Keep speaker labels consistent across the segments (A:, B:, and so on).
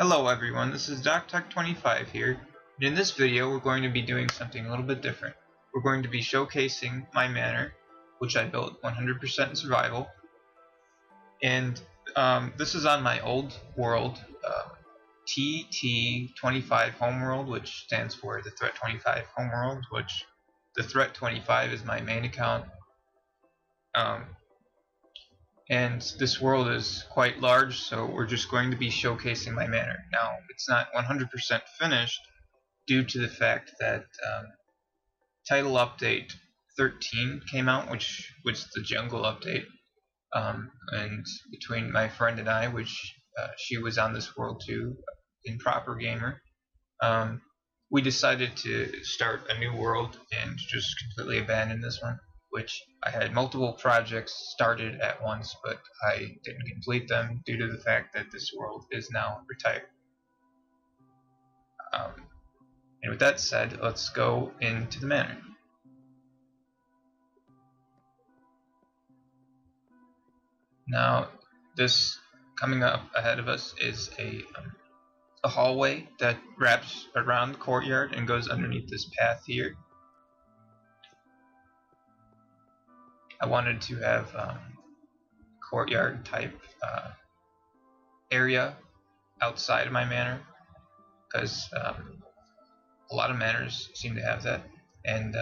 A: Hello everyone, this is TT25 here, and in this video we're going to be doing something a little bit different. We're going to be showcasing my manor, which I built 100% in survival, and this is on my old world, TT25 Home World, which stands for the Threat 25 Home World, which the Threat 25 is my main account. And this world is quite large, so we're just going to be showcasing my manor. Now, it's not 100% finished due to the fact that Title Update 13 came out, which was the jungle update, and between my friend and I, which she was on this world too, Improper Gamer, we decided to start a new world and just completely abandon this one, which I had multiple projects started at once, but I didn't complete them due to the fact that this world is now retired. And with that said, let's go into the manor. Now, this coming up ahead of us is a hallway that wraps around the courtyard and goes underneath this path here. I wanted to have courtyard type area outside of my manor, because a lot of manors seem to have that. And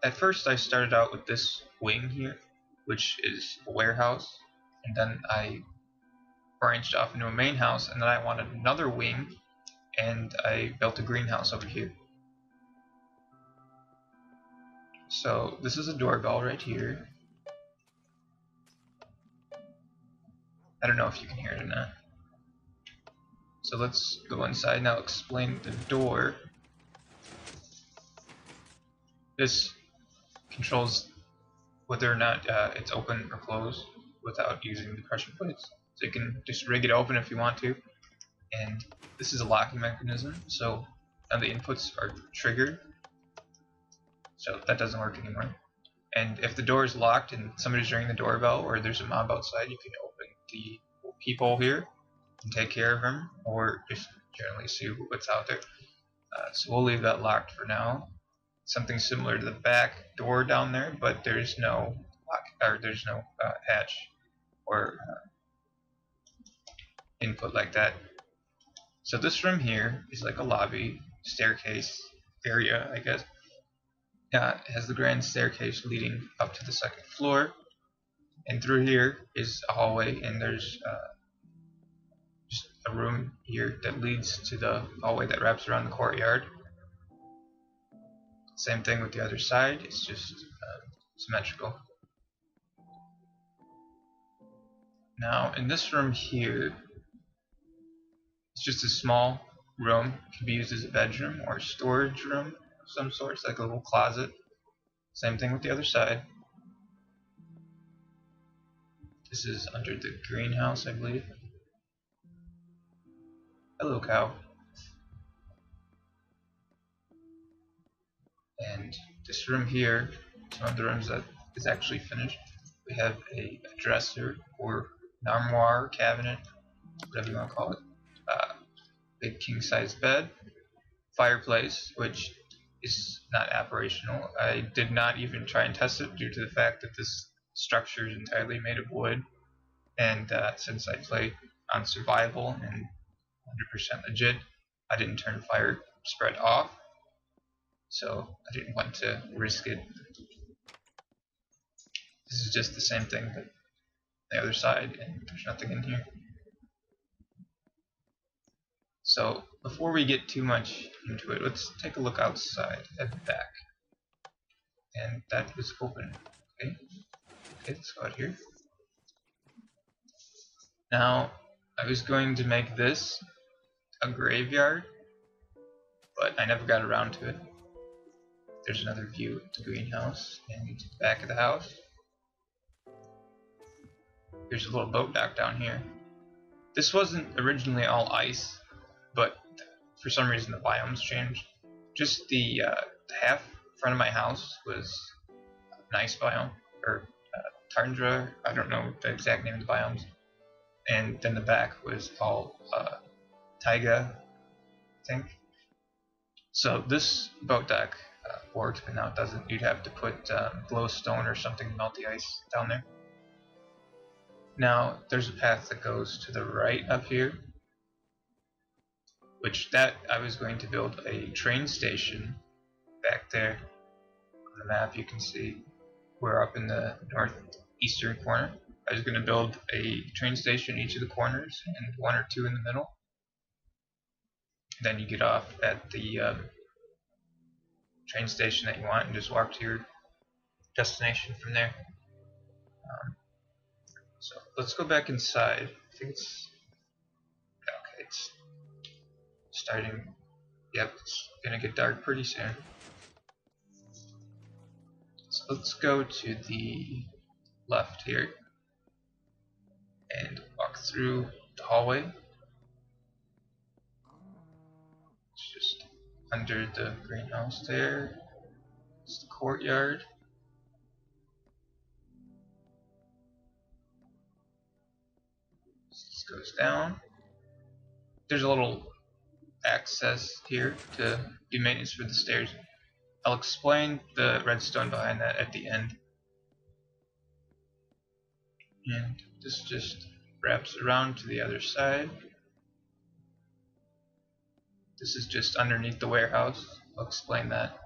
A: at first I started out with this wing here, which is a warehouse, and then I branched off into a main house, and then I wanted another wing, and I built a greenhouse over here. So this is a doorbell right here. I don't know if you can hear it or not. So let's go inside now. Explain the door. This controls whether or not it's open or closed without using the pressure plates. So you can just rig it open if you want to. And this is a locking mechanism, so now the inputs are triggered. So that doesn't work anymore. And if the door is locked and somebody's ringing the doorbell, or there's a mob outside, you can open the peephole here and take care of them, or just generally see what's out there. So we'll leave that locked for now. Something similar to the back door down there, but there's no lock, or there's no hatch or input like that. So this room here is like a lobby, staircase area, I guess. It has the grand staircase leading up to the second floor, and through here is a hallway, and there's just a room here that leads to the hallway that wraps around the courtyard. Same thing with the other side, it's just symmetrical. Now in this room here, it's just a small room. It can be used as a bedroom or a storage room of some sort. It's like a little closet. Same thing with the other side. This is under the greenhouse, I believe. Hello, cow. And this room here is one of the rooms that is actually finished. We have a dresser or an armoire cabinet, whatever you want to call it. Big king-size bed, fireplace, which is not operational. I did not even try and test it due to the fact that this structure is entirely made of wood, and since I play on survival and 100% legit, I didn't turn fire spread off, so I didn't want to risk it. This is just the same thing but the other side, and there's nothing in here. So before we get too much into it, let's take a look outside at the back. And that is open. Okay, let's go out here. Now, I was going to make this a graveyard, but I never got around to it. There's another view of the greenhouse and the back of the house. There's a little boat dock down here. This wasn't originally all ice, but for some reason the biomes changed. Just the half front of my house was an ice biome, or tundra, I don't know the exact name of the biomes. And then the back was all taiga, I think. So this boat deck works, but now it doesn't. You'd have to put glowstone or something to melt the ice down there. Now there's a path that goes to the right up here, which that I was going to build a train station back there. On the map you can see we're up in the northeastern corner. I was going to build a train station in each of the corners and one or two in the middle. Then you get off at the train station that you want and just walk to your destination from there. So let's go back inside. I think it's okay. It's starting. Yep, it's gonna get dark pretty soon. So let's go to the left here and walk through the hallway. It's just under the greenhouse there. It's the courtyard. This goes down. There's a little access here to do maintenance for the stairs. I'll explain the redstone behind that at the end. And this just wraps around to the other side. This is just underneath the warehouse. I'll explain that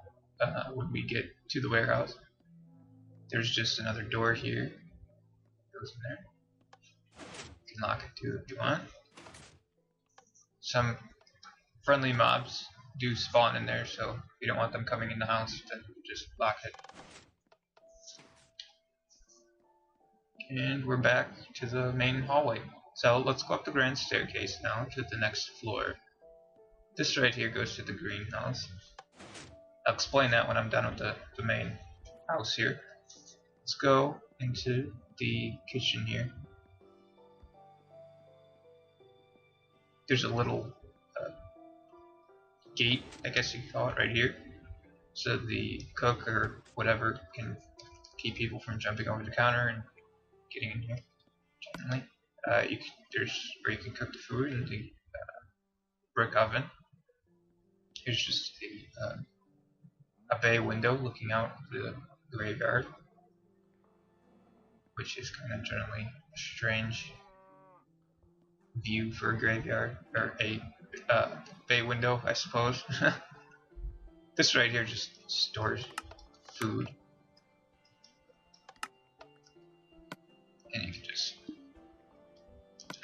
A: when we get to the warehouse. There's just another door here. Goes in there. You can lock it too if you want. Some friendly mobs do spawn in there, so if you don't want them coming in the house, then just lock it. And we're back to the main hallway. So let's go up the grand staircase now to the next floor. This right here goes to the greenhouse. I'll explain that when I'm done with the main house here. Let's go into the kitchen here. There's a little gate, I guess you could call it, right here. So the cook or whatever can keep people from jumping over the counter and getting in here. Generally, there's where you can cook the food in the brick oven. Here's just a bay window looking out the graveyard, which is kind of generally a strange view for a graveyard, or a bay window, I suppose. This right here just stores food, and you can just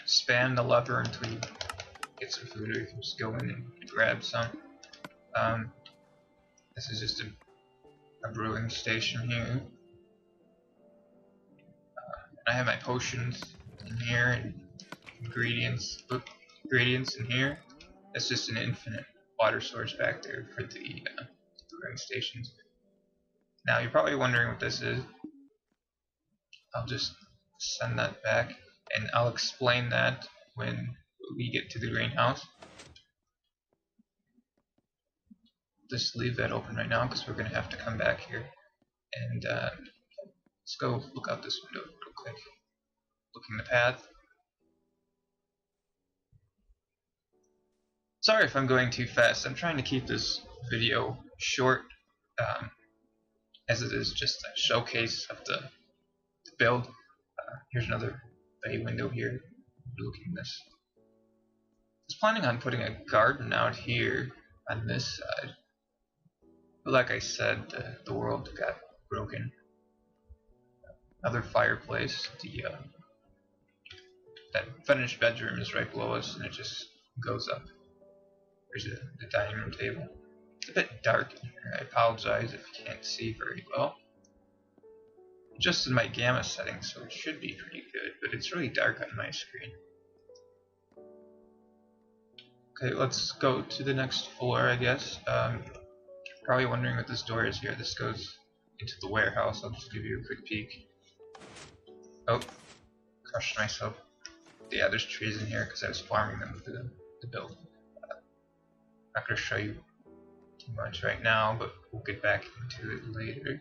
A: spam the lever until you get some food, or you can just go in and grab some. This is just a brewing station here. I have my potions in here and ingredients in here. That's just an infinite water source back there for the brewing stations. Now you're probably wondering what this is. I'll just send that back, and I'll explain that when we get to the greenhouse. Just leave that open right now because we're going to have to come back here. And let's go look out this window real quick. Looking the path. Sorry if I'm going too fast. I'm trying to keep this video short, as it is just a showcase of the build. Here's another bay window here. Looking at this. I was planning on putting a garden out here on this side. But like I said, the world got broken. Another fireplace. That finished bedroom is right below us, and it just goes up. There's the dining room table. It's a bit dark in here. I apologize if you can't see very well. Just in my gamma settings, so it should be pretty good, but it's really dark on my screen. Okay, let's go to the next floor, I guess. Probably wondering what this door is here. This goes into the warehouse. I'll just give you a quick peek. Oh, crushed myself. Yeah, there's trees in here because I was farming them for the build. I'm not going to show you too much right now, but we'll get back into it later.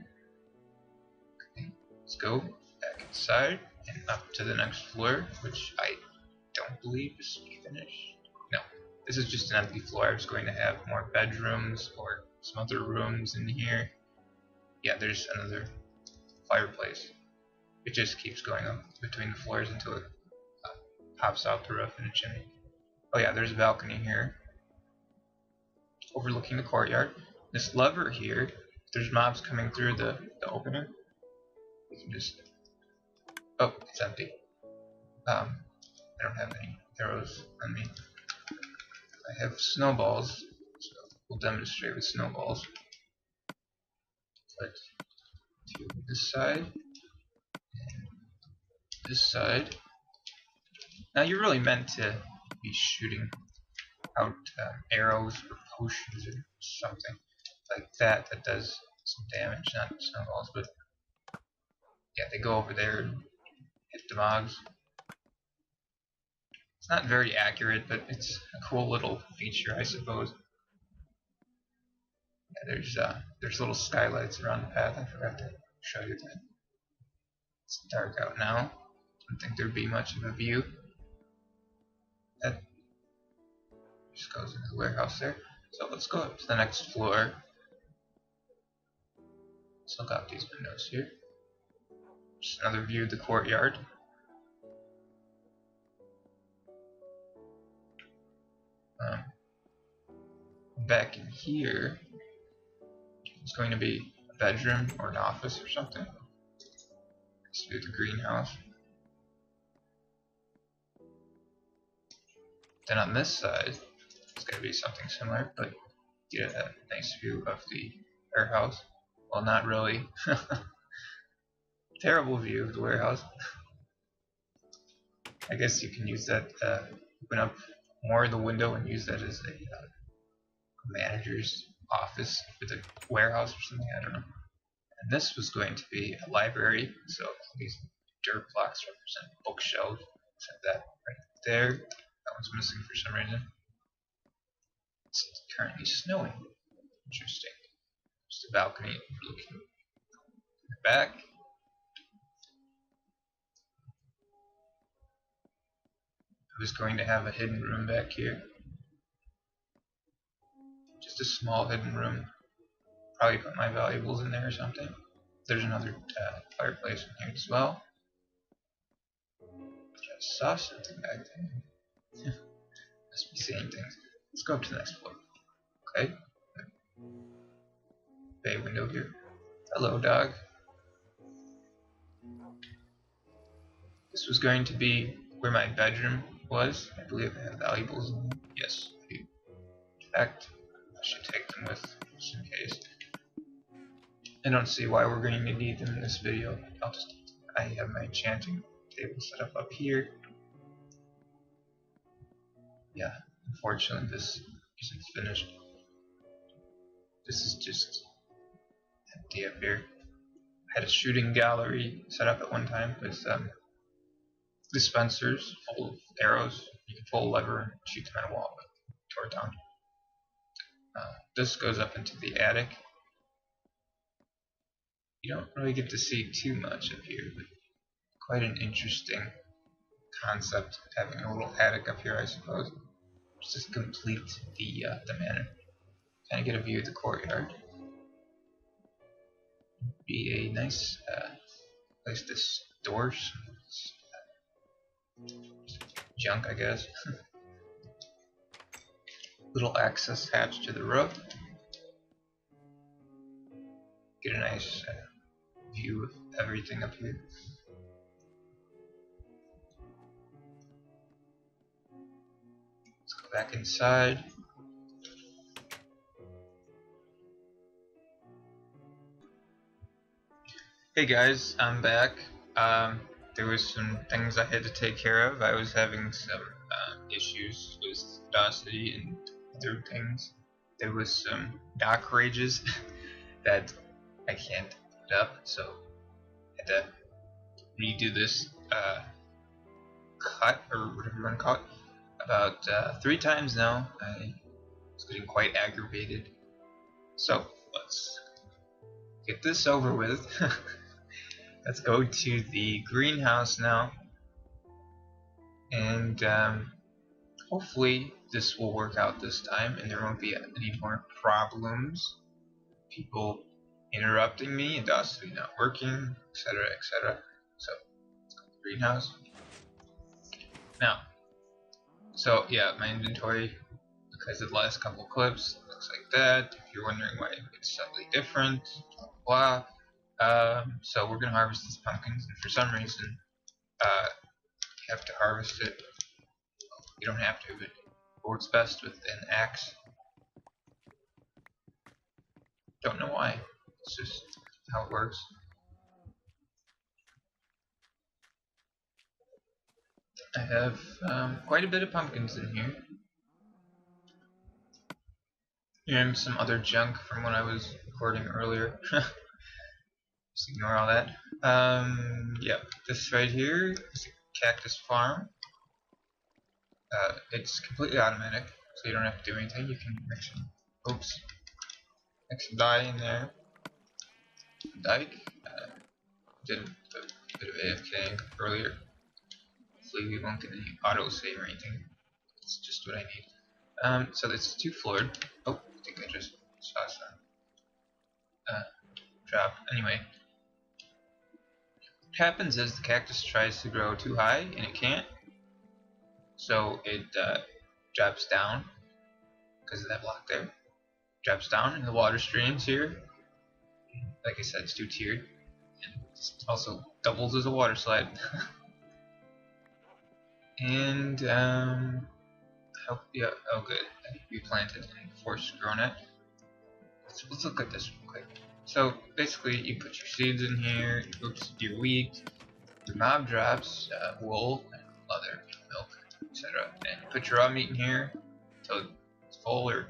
A: Okay, let's go back inside and up to the next floor, which I don't believe is finished. No, this is just an empty floor. I was going to have more bedrooms or some other rooms in here. Yeah, there's another fireplace. It just keeps going up between the floors until it pops out the roof in a chimney. Oh yeah, there's a balcony here overlooking the courtyard. This lever here, if there's mobs coming through the opener, you can just... Oh, it's empty. I don't have any arrows on me. I have snowballs, so we'll demonstrate with snowballs. But to this side and this side. Now you're really meant to be shooting out arrows or potions or something like that that does some damage, not snowballs, but yeah, they go over there and hit the mobs. It's not very accurate, but it's a cool little feature, I suppose. Yeah, there's little skylights around the path. I forgot to show you that. It's dark out now. Don't think there'd be much of a view. That just goes into the warehouse there. So let's go up to the next floor. Let's look out these windows here. Just another view of the courtyard. Back in here is going to be a bedroom or an office or something. Let's do the greenhouse. Then on this side, it's going to be something similar, but get a nice view of the warehouse. Well, not really. Terrible view of the warehouse. I guess you can use that, open up more of the window and use that as a manager's office for the warehouse or something, I don't know. And this was going to be a library, so these dirt blocks represent bookshelves. Except that right there. That one's missing for some reason. It's currently snowing. Interesting. Just a balcony looking in the back. I was going to have a hidden room back here. Just a small hidden room. Probably put my valuables in there or something. There's another fireplace in here as well. I saw something back there. Must be seeing things. Let's go up to the next floor. Okay. Bay window here. Hello, dog. This was going to be where my bedroom was. I believe I have valuables in there. Yes, I do. In fact, I should take them with just in case. I don't see why we're going to need them in this video. I have my enchanting table set up here. Yeah, unfortunately this isn't finished. This is just empty up here. I had a shooting gallery set up at one time with dispensers full of arrows. You can pull a lever and shoot them at a wall, but tore it down. This goes up into the attic. You don't really get to see too much up here, but quite an interesting concept, having a little attic up here, I suppose. Just to complete the manor. Kind of get a view of the courtyard. Be a nice place to store some junk, I guess. Little access hatch to the roof. Get a nice view of everything up here. Let's go back inside. Hey guys, I'm back. There was some things I had to take care of. I was having some issues with Audacity and other things. There was some dock rages that I can't put up, so I had to redo this cut, or whatever you want to call it, about 3 times now. I was getting quite aggravated. So let's get this over with. Let's go to the greenhouse now, and hopefully this will work out this time, and there won't be any more problems. People interrupting me, endoscopy not working, etc., etc. So, greenhouse. Now, so yeah, my inventory, because of the last couple clips, looks like that. If you're wondering why it's slightly different, blah blah. So we're gonna harvest these pumpkins, and for some reason, you have to harvest it. You don't have to, but it works best with an axe. Don't know why. It's just how it works. I have quite a bit of pumpkins in here. And some other junk from when I was recording earlier. Just ignore all that. Yeah, this right here is a cactus farm. It's completely automatic, so you don't have to do anything. You can mix some dye in there. Dike. Did a bit of AFK earlier. Hopefully we won't get any auto save or anything. It's just what I need. So it's 2-floored. Oh, I think I just saw some drop. Anyway, what happens is the cactus tries to grow too high and it can't. So it drops down because of that block there. Drops down and the water streams here. Like I said, it's 2-tiered. And it also doubles as a water slide. And oh good. I replanted and forced grown it. Let's look at this real quick. So basically, you put your seeds in here. Oops, your wheat. Your mob drops wool, leather, milk, etc. And you put your raw meat in here until it's full or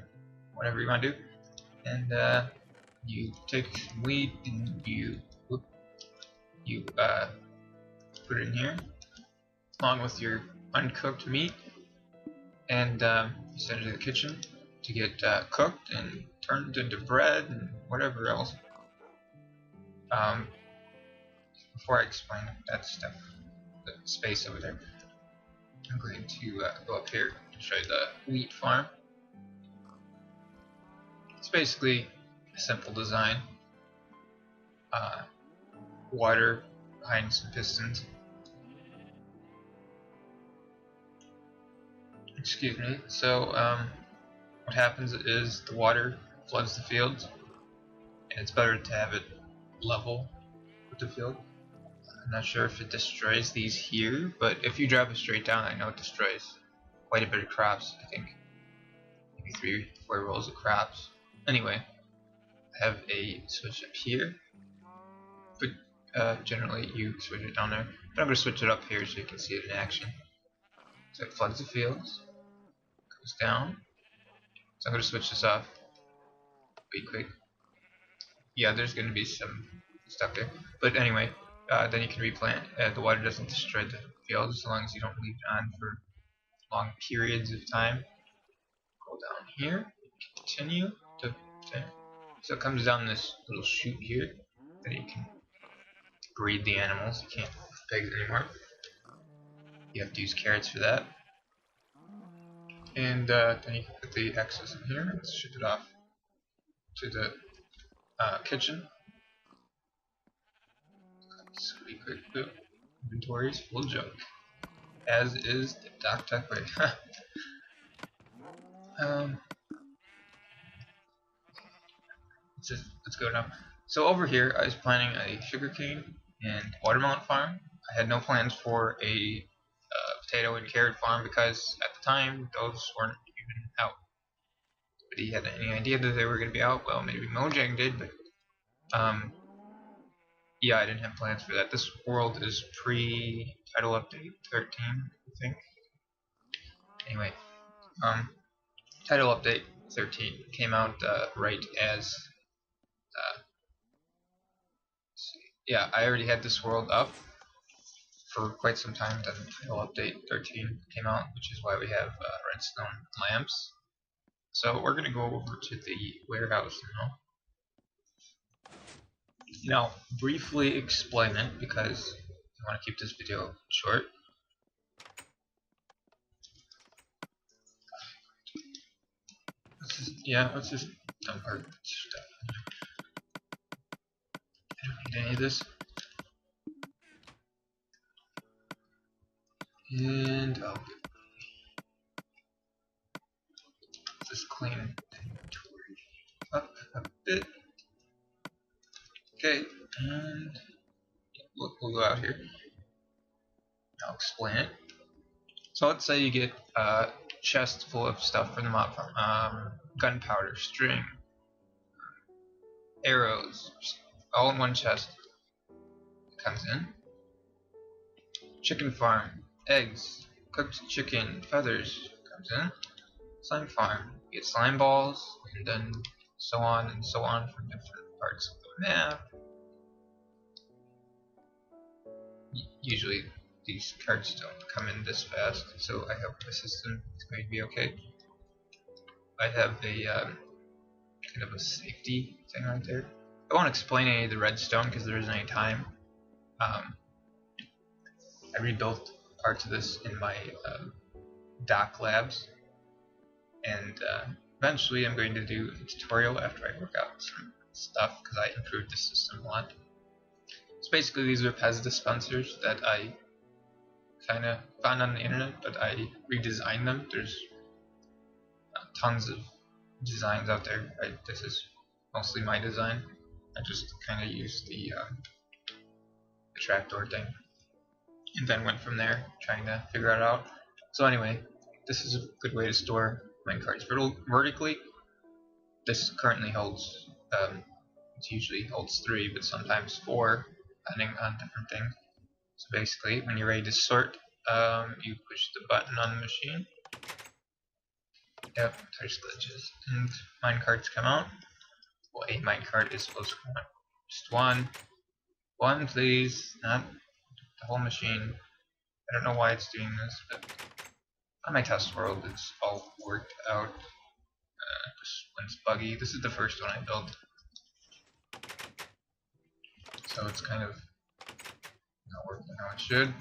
A: whatever you want to do. And you take some wheat and you put it in here along with your uncooked meat, and you send it to the kitchen to get cooked and turned into bread and whatever else. Before I explain that stuff, the space over there, I'm going to go up here to show you the wheat farm. It's basically a simple design. Water behind some pistons. Excuse me. So what happens is the water floods the fields, and it's better to have it level with the field. I'm not sure if it destroys these here, but if you drop it straight down, I know it destroys quite a bit of crops. I think maybe 3-4 rows of crops. Anyway, I have a switch up here, but generally you switch it down there. But I'm going to switch it up here so you can see it in action. So it floods the fields, goes down. So I'm going to switch this off pretty quick. Yeah, there's going to be some stuff there. But anyway, then you can replant. The water doesn't destroy the field as long as you don't leave it on for long periods of time. Go down here, continue to so it comes down this little chute here that you can breed the animals. You can't pigs anymore. You have to use carrots for that. And then you can put the excess in here and ship it off to the kitchen. Pretty quick. Boop. Inventory is full of junk, as is the Doc way. Let's go now. So over here, I was planning a sugarcane and watermelon farm. I had no plans for a potato and carrot farm because at the time those weren't even out. But he had any idea that they were going to be out? Well, maybe Mojang did, but yeah, I didn't have plans for that. This world is pre-title update 13, I think. Anyway, title update 13 came out right as yeah, I already had this world up for quite some time. Then title update 13 came out, which is why we have redstone lamps. So we're gonna go over to the warehouse now. Now, briefly explain it because I want to keep this video short. let's just dump our stuff. I don't need any of this. And let's just clean inventory up a bit. Okay, and we'll go out here. I'll explain it. So let's say you get a chest full of stuff for the mob farm. Gunpowder, string, arrows, all in one chest. It comes in. Chicken farm, eggs, cooked chicken, feathers, comes in. Slime farm, you get slime balls, and then so on and so on from different parts of the map. Usually these cards don't come in this fast, so I hope the system is going to be okay. I have a kind of a safety thing right there. I won't explain any of the redstone because there isn't any time. I rebuilt parts of this in my doc labs, and eventually I'm going to do a tutorial after I work out some stuff because I improved the system a lot. So basically these are Pez dispensers that I kind of found on the internet, but I redesigned them. There's tons of designs out there. This is mostly my design. I just kind of used the trapdoor thing and then went from there trying to figure it out. So anyway, this is a good way to store minecarts vertically. This currently holds, it usually holds 3, but sometimes 4, depending on different things. So basically, when you're ready to sort, you push the button on the machine. Yep, there's glitches. And minecarts come out. Well, a minecart is supposed to come out. Just one. One, please. Not the whole machine. I don't know why it's doing this, but on my test world, it's all worked out. This one's buggy. This is the first one I built. So it's kind of not working how it should.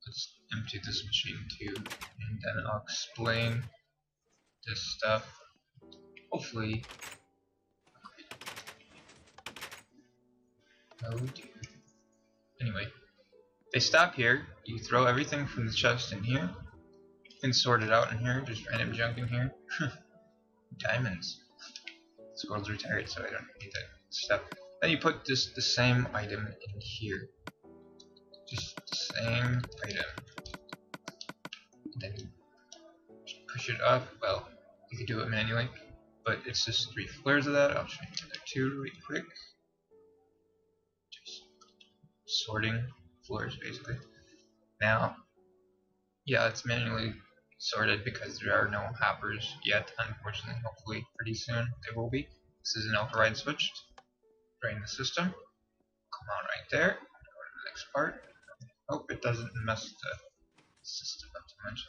A: Let's empty this machine too, and then I'll explain this stuff. Hopefully. Oh dear. Anyway, they stop here. You throw everything from the chest in here, and sort it out in here. Just random junk in here. Diamonds. This world's retired, so I don't need that stuff. Then you put the same item in here. Just the same item. And then you push it up. Well, you can do it manually, but it's just 3 floors of that. I'll show you the other 2 really quick. Just sorting floors, basically. Now, yeah, it's manually sorted because there are no hoppers yet, unfortunately. Hopefully, pretty soon there will be. This is an override switch. Drain the system. Come on right there. Go to the next part. Hope it doesn't mess the system up too much.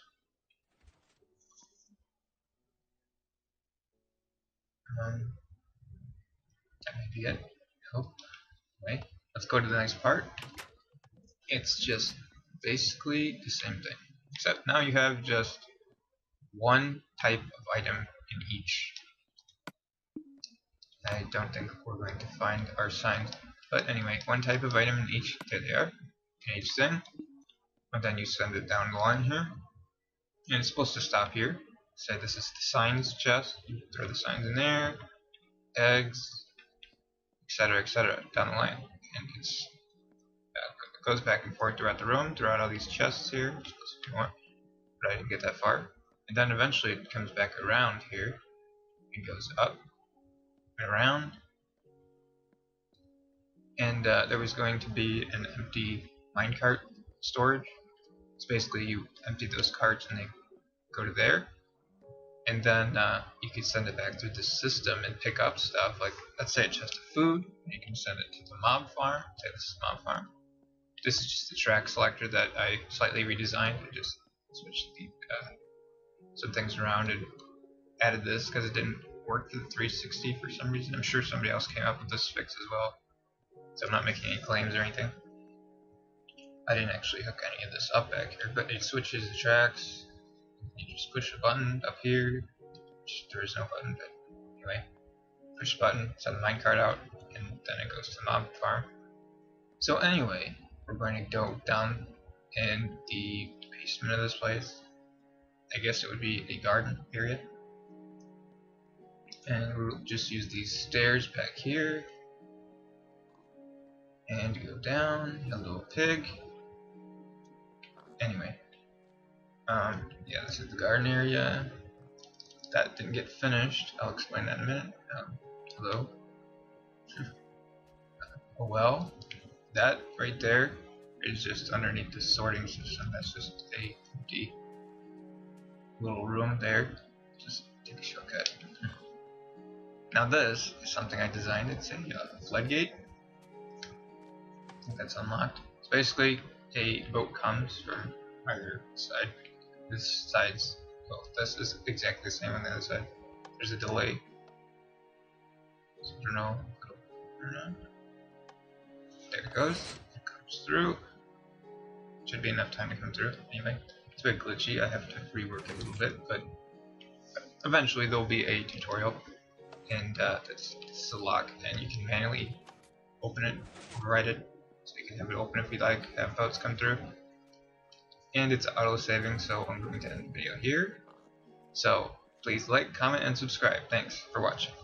A: That may be it. I hope. Anyway, let's go to the next part. It's just basically the same thing, except now you have just one type of item in each. I don't think we're going to find our signs, but anyway, one type of item in each. There they are, in each thing. And then you send it down the line here, and it's supposed to stop here. Say this is the signs chest. You throw the signs in there, eggs, etc., down the line, and it's it goes back and forth throughout the room, throughout all these chests here. Supposed to do more, but I didn't get that far. And then eventually it comes back around here. It goes up and around, and there was going to be an empty minecart storage. It's basically you empty those carts and they go to there, and then you can send it back through the system and pick up stuff. Like, let's say a chest of food, and you can send it to the mob farm. Say this is mob farm. This is just the track selector that I slightly redesigned. I just switched some things around and added this because it didn't work for the 360 for some reason. I'm sure somebody else came up with this fix as well, so I'm not making any claims or anything. I didn't actually hook any of this up back here, but it switches the tracks. You just push a button up here, which there is no button, but anyway, push the button, send the minecart out, and then it goes to the mob farm. So anyway, we're going to go down in the basement of this place. I guess it would be a garden area. And we'll just use these stairs back here. And go down, hello pig. Anyway, yeah, this is the garden area. That didn't get finished. I'll explain that in a minute. Hello. Oh well, that right there is just underneath the sorting system. That's just a empty little room there. Just take a shortcut. Now this is something I designed. It's a floodgate. I think that's unlocked. It's basically a boat comes from either side. This side's, well, this is exactly the same on the other side. There's a delay. So I don't know. There it goes. It comes through. Should be enough time to come through. Anyway, it's a bit glitchy. I have to rework it a little bit, but eventually there'll be a tutorial. And this is a lock, and you can manually open it, override it, so you can have it open if you like, have boats come through. And it's auto-saving, so I'm going to end the video here. So please like, comment, and subscribe. Thanks for watching.